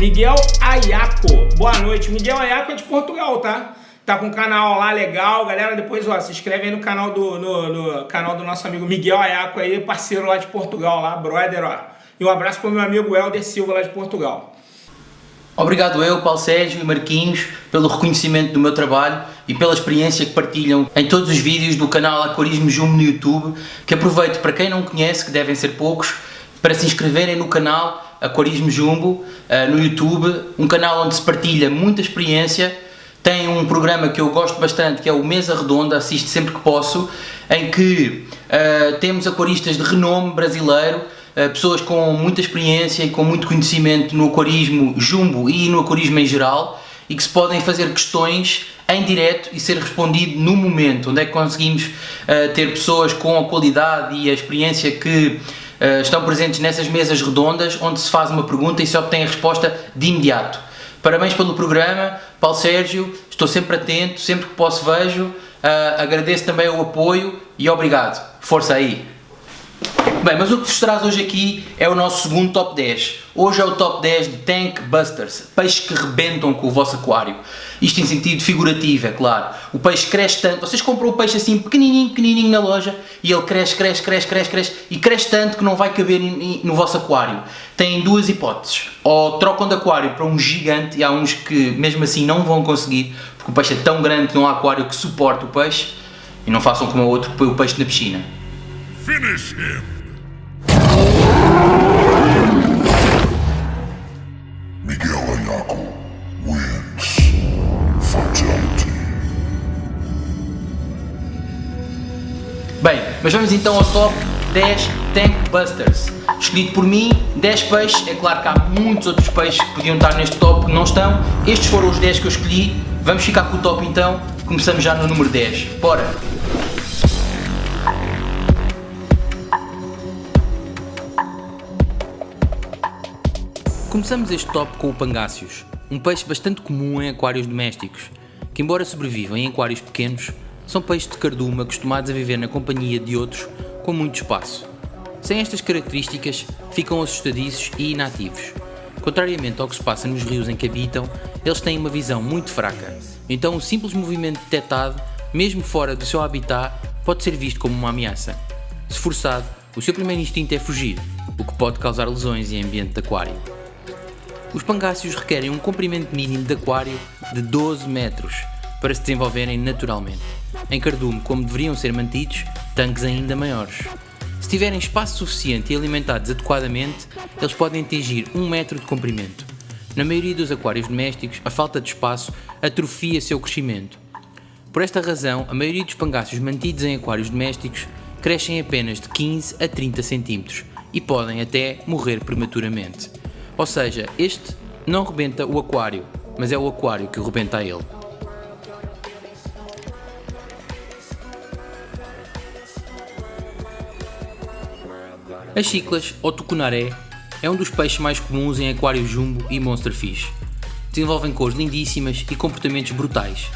Miguel Ayaco. Boa noite. Miguel Ayaco é de Portugal, tá? Tá com um canal lá legal, galera. Depois, ó, se inscreve aí no canal no canal do nosso amigo Miguel Ayaco aí, parceiro lá de Portugal, lá, brother, ó. E um abraço pro meu amigo Helder Silva lá de Portugal. Obrigado eu, Paulo Sérgio e Marquinhos, pelo reconhecimento do meu trabalho e pela experiência que partilham em todos os vídeos do canal Aquarismo Jumbo no YouTube, que aproveito para quem não conhece, que devem ser poucos, para se inscreverem no canal Aquarismo Jumbo no YouTube, um canal onde se partilha muita experiência. Tem um programa que eu gosto bastante, que é o Mesa Redonda, assisto sempre que posso, em que temos aquaristas de renome brasileiro, pessoas com muita experiência e com muito conhecimento no aquarismo jumbo e no aquarismo em geral, e que se podem fazer questões em direto e ser respondido no momento, onde é que conseguimos ter pessoas com a qualidade e a experiência que estão presentes nessas mesas redondas, onde se faz uma pergunta e se obtém a resposta de imediato. Parabéns pelo programa, Paulo Sérgio, estou sempre atento, sempre que posso vejo, agradeço também o apoio e obrigado, força aí! Bem, mas o que vos traz hoje aqui é o nosso segundo top 10. Hoje é o top 10 de Tank Busters, peixes que rebentam com o vosso aquário. Isto em sentido figurativo, é claro. O peixe cresce tanto, vocês compram o peixe assim pequenininho na loja e ele cresce e cresce tanto que não vai caber no vosso aquário. Têm duas hipóteses, ou trocam de aquário para um gigante, e há uns que mesmo assim não vão conseguir, porque o peixe é tão grande que não há aquário que suporte o peixe, e não façam como o outro que põe o peixe na piscina. Finish him! Miguel Ayaco wins. Fatality. Bem, mas vamos então ao top 10 Tank Busters. Escolhido por mim, 10 peixes. É claro que há muitos outros peixes que podiam estar neste top que não estão. Estes foram os 10 que eu escolhi. Vamos ficar com o top então. Começamos já no número 10. Bora! Começamos este top com o Pangáceos, um peixe bastante comum em aquários domésticos, que embora sobrevivam em aquários pequenos, são peixes de cardume acostumados a viver na companhia de outros com muito espaço. Sem estas características, ficam assustadiços e inativos. Contrariamente ao que se passa nos rios em que habitam, eles têm uma visão muito fraca, então um simples movimento detectado, mesmo fora do seu habitat, pode ser visto como uma ameaça. Se forçado, o seu primeiro instinto é fugir, o que pode causar lesões em ambiente de aquário. Os pangáceos requerem um comprimento mínimo de aquário de 12 metros para se desenvolverem naturalmente. Em cardume, como deveriam ser mantidos, tanques ainda maiores. Se tiverem espaço suficiente e alimentados adequadamente, eles podem atingir 1 metro de comprimento. Na maioria dos aquários domésticos, a falta de espaço atrofia seu crescimento. Por esta razão, a maioria dos pangáceos mantidos em aquários domésticos crescem apenas de 15 a 30 cm e podem até morrer prematuramente. Ou seja, este não rebenta o aquário, mas é o aquário que o rebenta a ele. As ciclas, ou tucunaré, é um dos peixes mais comuns em aquários jumbo e monsterfish. Desenvolvem cores lindíssimas e comportamentos brutais,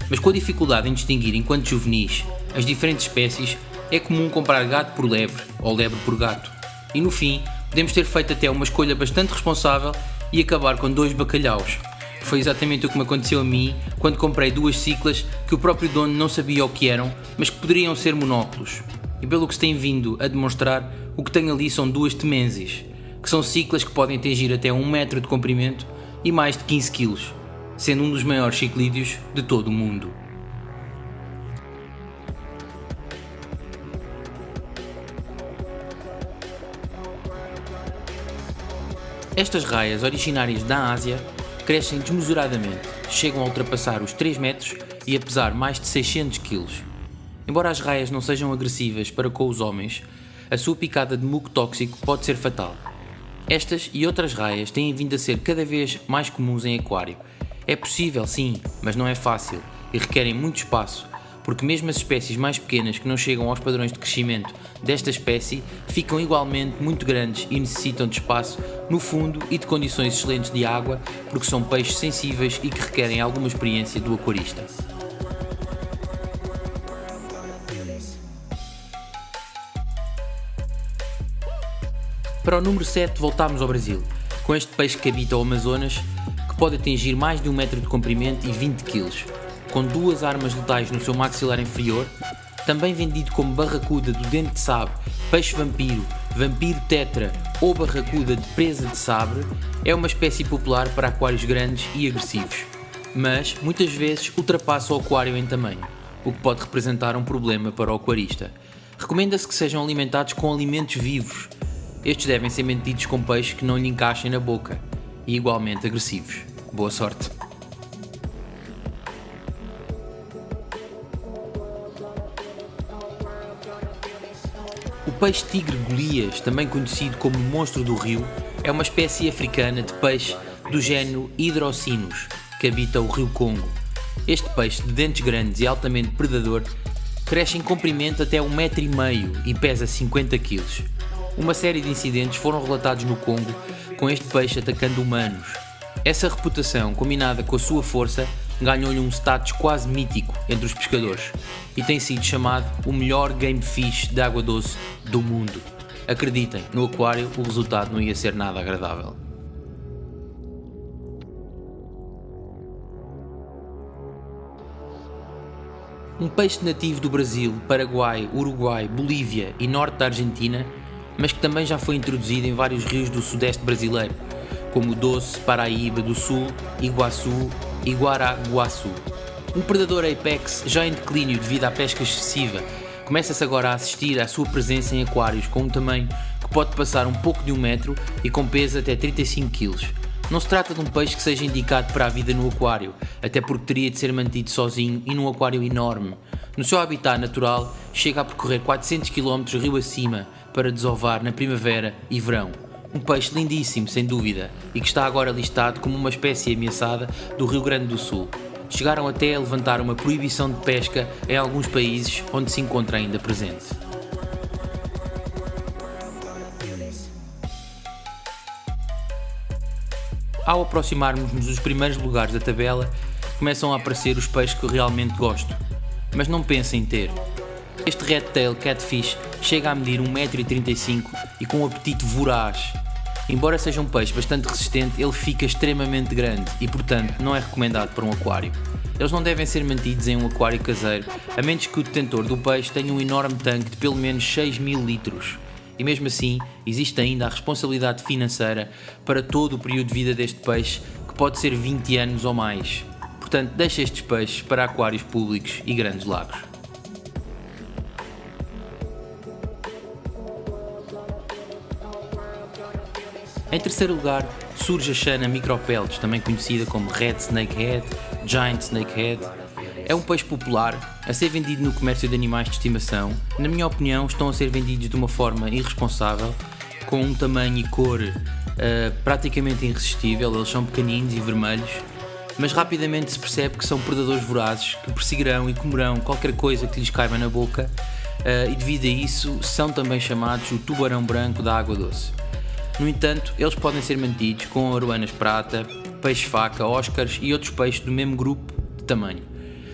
mas com a dificuldade em distinguir enquanto juvenis as diferentes espécies, é comum comprar gato por lebre ou lebre por gato, e no fim podemos ter feito até uma escolha bastante responsável e acabar com 2 bacalhaus. Foi exatamente o que me aconteceu a mim quando comprei 2 ciclas que o próprio dono não sabia o que eram, mas que poderiam ser monóculos. E pelo que se tem vindo a demonstrar, o que tenho ali são 2 temenses, que são ciclas que podem atingir até 1 metro de comprimento e mais de 15 kg, sendo um dos maiores ciclídeos de todo o mundo. Estas raias, originárias da Ásia, crescem desmesuradamente, chegam a ultrapassar os 3 metros e a pesar mais de 600 kg. Embora as raias não sejam agressivas para com os homens, a sua picada de muco tóxico pode ser fatal. Estas e outras raias têm vindo a ser cada vez mais comuns em aquário. É possível, sim, mas não é fácil e requerem muito espaço, porque mesmo as espécies mais pequenas que não chegam aos padrões de crescimento desta espécie ficam igualmente muito grandes e necessitam de espaço no fundo e de condições excelentes de água, porque são peixes sensíveis e que requerem alguma experiência do aquarista. Para o número 7 voltámos ao Brasil, com este peixe que habita o Amazonas, que pode atingir mais de 1 metro de comprimento e 20 kg, com 2 armas letais no seu maxilar inferior, também vendido como barracuda do dente de sabre, peixe vampiro, vampiro tetra ou barracuda de presa de sabre, é uma espécie popular para aquários grandes e agressivos, mas muitas vezes ultrapassa o aquário em tamanho, o que pode representar um problema para o aquarista. Recomenda-se que sejam alimentados com alimentos vivos. Estes devem ser mantidos com peixes que não lhe encaixem na boca e igualmente agressivos. Boa sorte! O peixe tigre Golias, também conhecido como monstro do rio, é uma espécie africana de peixe do género Hydrocinus, que habita o rio Congo. Este peixe, de dentes grandes e altamente predador, cresce em comprimento até 1,5 m e pesa 50 kg. Uma série de incidentes foram relatados no Congo com este peixe atacando humanos. Essa reputação, combinada com a sua força, ganhou-lhe um status quase mítico entre os pescadores e tem sido chamado o melhor game fish de água doce do mundo. Acreditem, no aquário o resultado não ia ser nada agradável. Um peixe nativo do Brasil, Paraguai, Uruguai, Bolívia e norte da Argentina, mas que também já foi introduzido em vários rios do sudeste brasileiro, como o Doce, Paraíba do Sul, Iguaçu e Guaraguaçu. Um predador apex já em declínio devido à pesca excessiva, começa-se agora a assistir à sua presença em aquários com um tamanho que pode passar um pouco de 1 metro e com peso até 35 kg. Não se trata de um peixe que seja indicado para a vida no aquário, até porque teria de ser mantido sozinho e num aquário enorme. No seu habitat natural, chega a percorrer 400 km rio acima para desovar na primavera e verão. Um peixe lindíssimo, sem dúvida, e que está agora listado como uma espécie ameaçada do Rio Grande do Sul. Chegaram até a levantar uma proibição de pesca em alguns países onde se encontra ainda presente. Ao aproximarmos-nos dos primeiros lugares da tabela, começam a aparecer os peixes que eu realmente gosto, mas não pensem em ter. Este Red Tail Catfish chega a medir 1,35 m e com um apetite voraz. Embora seja um peixe bastante resistente, ele fica extremamente grande e, portanto, não é recomendado para um aquário. Eles não devem ser mantidos em um aquário caseiro, a menos que o detentor do peixe tenha um enorme tanque de pelo menos 6.000 litros. E mesmo assim, existe ainda a responsabilidade financeira para todo o período de vida deste peixe, que pode ser 20 anos ou mais. Portanto, deixe estes peixes para aquários públicos e grandes lagos. Em terceiro lugar, surge a Channa micropeltis, também conhecida como Red Snakehead, Giant Snakehead. É um peixe popular, a ser vendido no comércio de animais de estimação. Na minha opinião, estão a ser vendidos de uma forma irresponsável, com um tamanho e cor praticamente irresistível. Eles são pequeninos e vermelhos, mas rapidamente se percebe que são predadores vorazes que perseguirão e comerão qualquer coisa que lhes caiba na boca, e devido a isso são também chamados o tubarão branco da água doce. No entanto, eles podem ser mantidos com arowanas prata, peixe-faca, óscares e outros peixes do mesmo grupo de tamanho,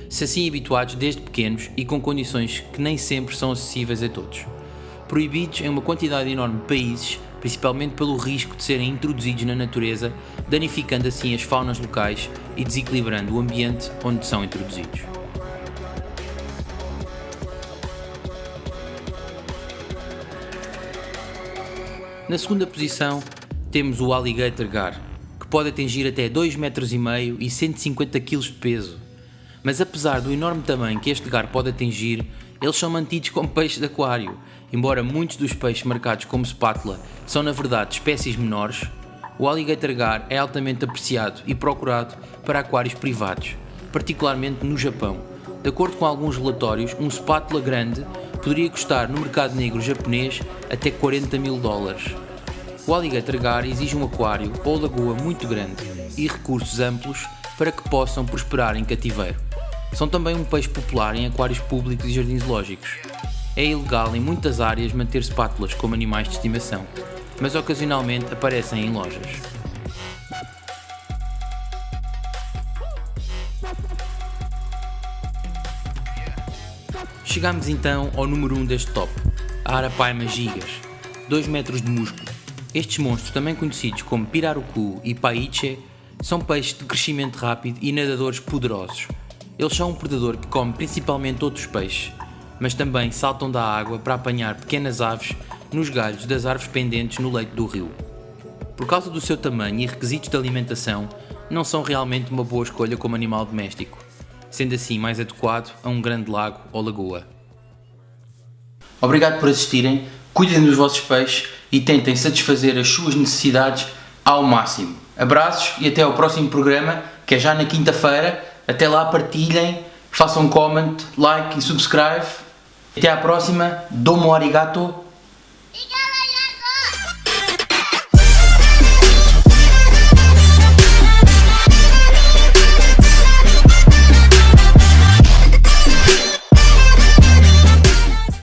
se assim habituados desde pequenos e com condições que nem sempre são acessíveis a todos. Proibidos em uma quantidade enorme de países, principalmente pelo risco de serem introduzidos na natureza, danificando assim as faunas locais e desequilibrando o ambiente onde são introduzidos. Na segunda posição temos o Alligator Gar, que pode atingir até 2,5 metros e 150 kg de peso. Mas apesar do enorme tamanho que este gar pode atingir, eles são mantidos como peixes de aquário. Embora muitos dos peixes marcados como spátula são na verdade espécies menores, o Alligator Gar é altamente apreciado e procurado para aquários privados, particularmente no Japão. De acordo com alguns relatórios, um spátula grande poderia custar no mercado negro japonês até $40.000. O Alligator Gar exige um aquário ou lagoa muito grande e recursos amplos para que possam prosperar em cativeiro. São também um peixe popular em aquários públicos e jardins zoológicos. É ilegal em muitas áreas manter spátulas como animais de estimação, mas ocasionalmente aparecem em lojas. Chegamos então ao número 1 deste top, a Arapaima gigas, 2 metros de músculo, Estes monstros, também conhecidos como pirarucu e paiche, são peixes de crescimento rápido e nadadores poderosos. Eles são um predador que come principalmente outros peixes, mas também saltam da água para apanhar pequenas aves nos galhos das árvores pendentes no leito do rio. Por causa do seu tamanho e requisitos de alimentação, não são realmente uma boa escolha como animal doméstico, sendo assim mais adequado a um grande lago ou lagoa. Obrigado por assistirem, cuidem dos vossos peixes e tentem satisfazer as suas necessidades ao máximo. Abraços e até ao próximo programa, que é já na quinta-feira. Até lá, partilhem, façam comment, like e subscribe. Até à próxima. Domo arigato.